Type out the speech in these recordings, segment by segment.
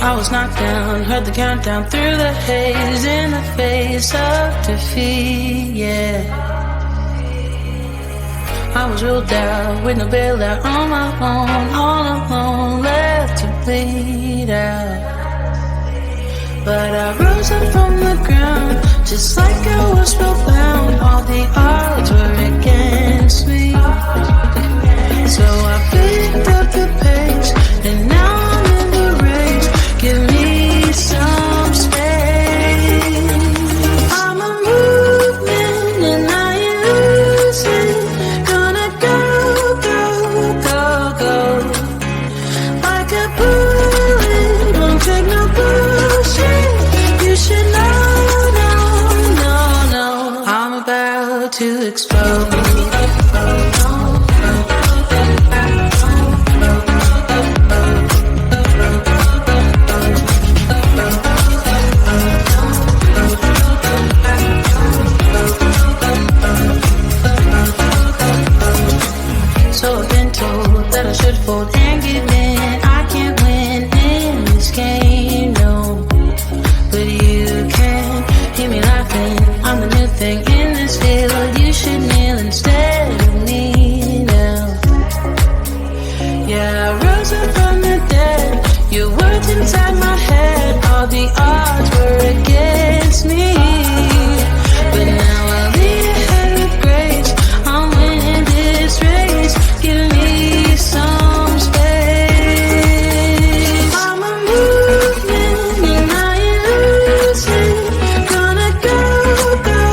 I was knocked down, heard the countdown through the haze, in the face of defeat, yeah. I was ruled out with no bailout, on my own, all alone, left to bleed out. But I rose up from the ground, just like I was spellbound. All the odds were against me. So I picked up the pace, and now I'm in the race. Give me some space. I'm a movement and I ain't losing. Gonna go, go, go, go. Like a bullet, won't take no bullshit. You should know, no, no, no. I'm about to explode. So I've been told that I should fold and give in. I can't win in this game, no. But you can hear me laughing. I'm the new thing in this field. You should kneel instead of me now. Yeah, I rose up from the dead. Your words inside my head. All the odds were against me. But now I'll lead ahead with grace. I'm winning this race. Give me some space. I'm a movement and I ain't losing. Gonna go, go,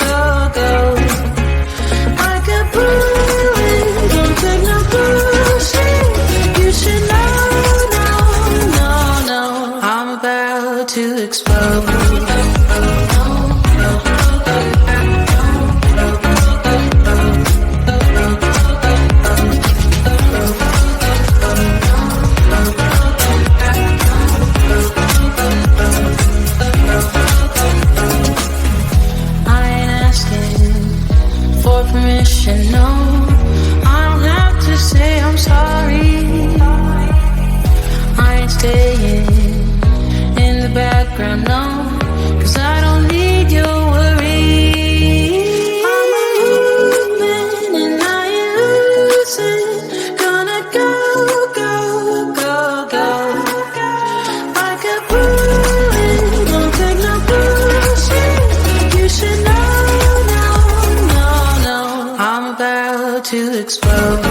go, go. Like a bullet, don't take no bullshit. You should know, no, no, no. I'm about to explode. No, I don't have to say I'm sorry. I ain't staying in the background, no, 'cause I don't need your worry. I'm a movement and I ain't losing. Gonna go, go, go, go. Like a bullet, don't take no bullshit. You should know, no, no, no. I'm about to explode.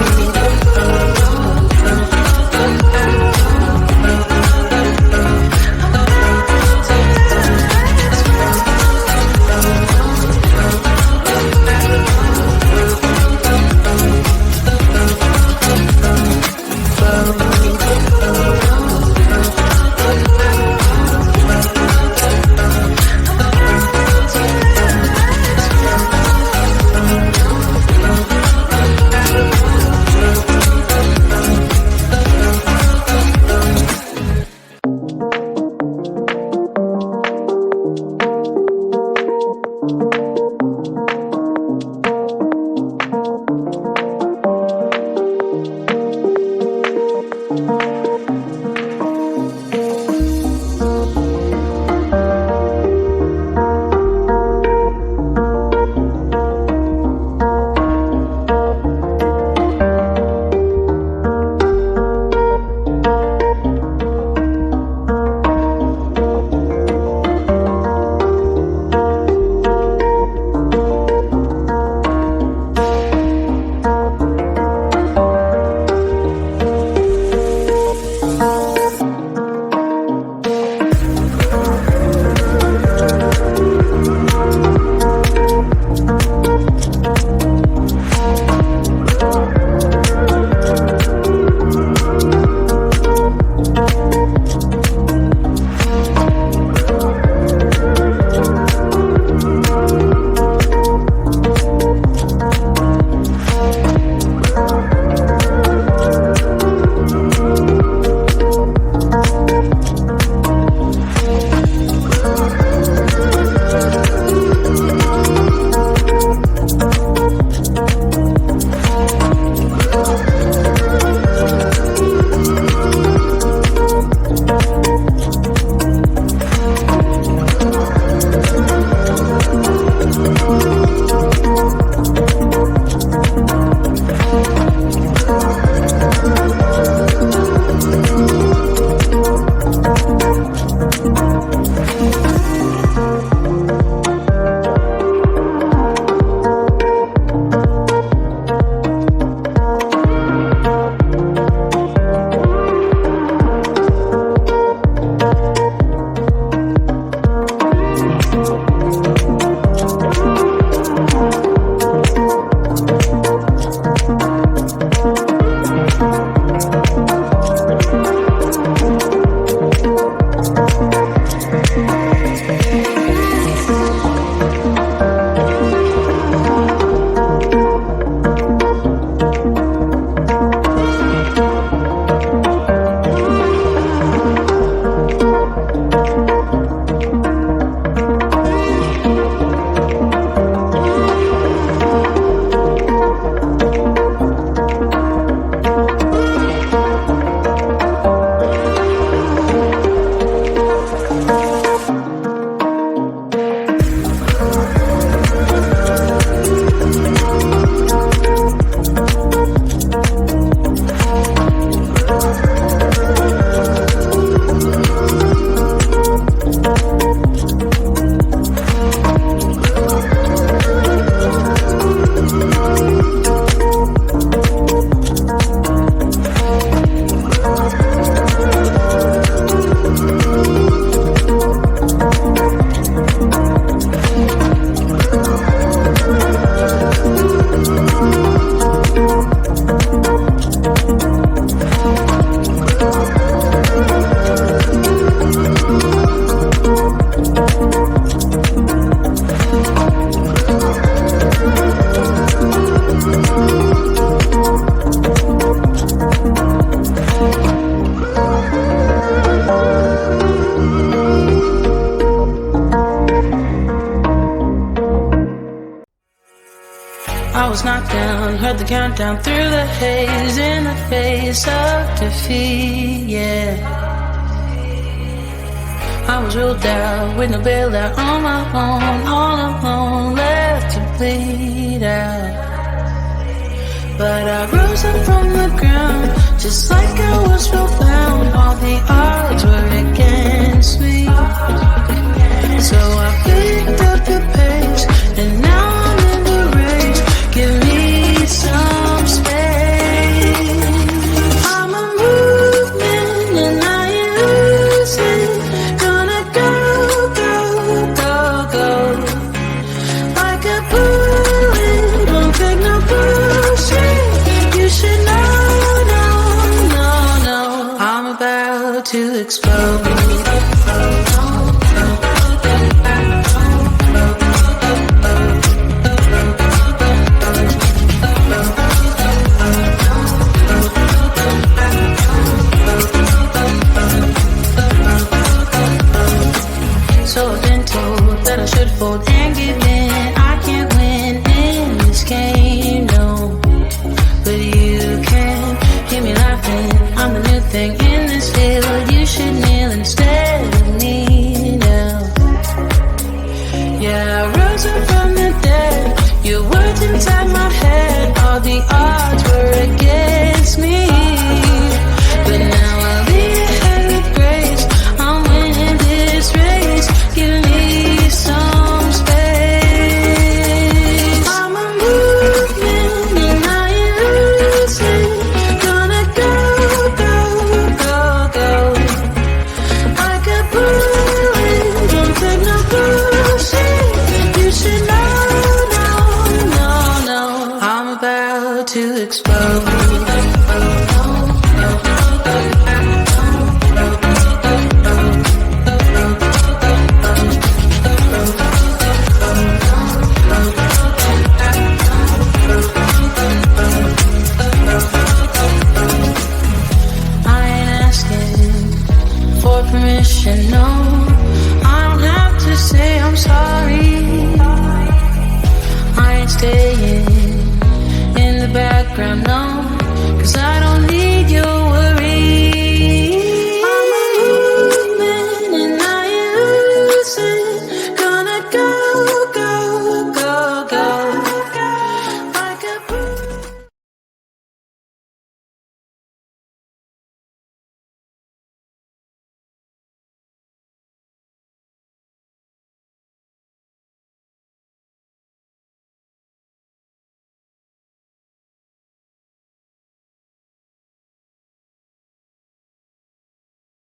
lockdown, heard the countdown through the haze, in the face of defeat, yeah. I was ruled out with no bailout, on my own, all alone, left to bleed out. But I rose up from the ground, just like I was profound. All the odds were against me, so I picked up the pace, and now I'm in the race. Give me some space. I'm a movement and I ain't losing. Gonna go, go, go, go. Like a bullet, won't take no bullshit. You should know, no, no, no. I'm about to explode. So I've been told that I should fold and give in. I can't win in this game, no. But you can hear me laughing. I'm the new thing in this field. You should kneel instead of me now. Yeah, I rose up from the dead. Your words inside my head. All the odds were against me, but now I'll be ahead with grace. I'm winning this race. Give me some space. I'm a movement and I ain't losing. Gonna go, go, go, go. Like a bullet, don't take no bullshit. You should know, no, no, no. I'm about to explode. Permission, no, I don't have to say I'm sorry. I ain't staying in the background,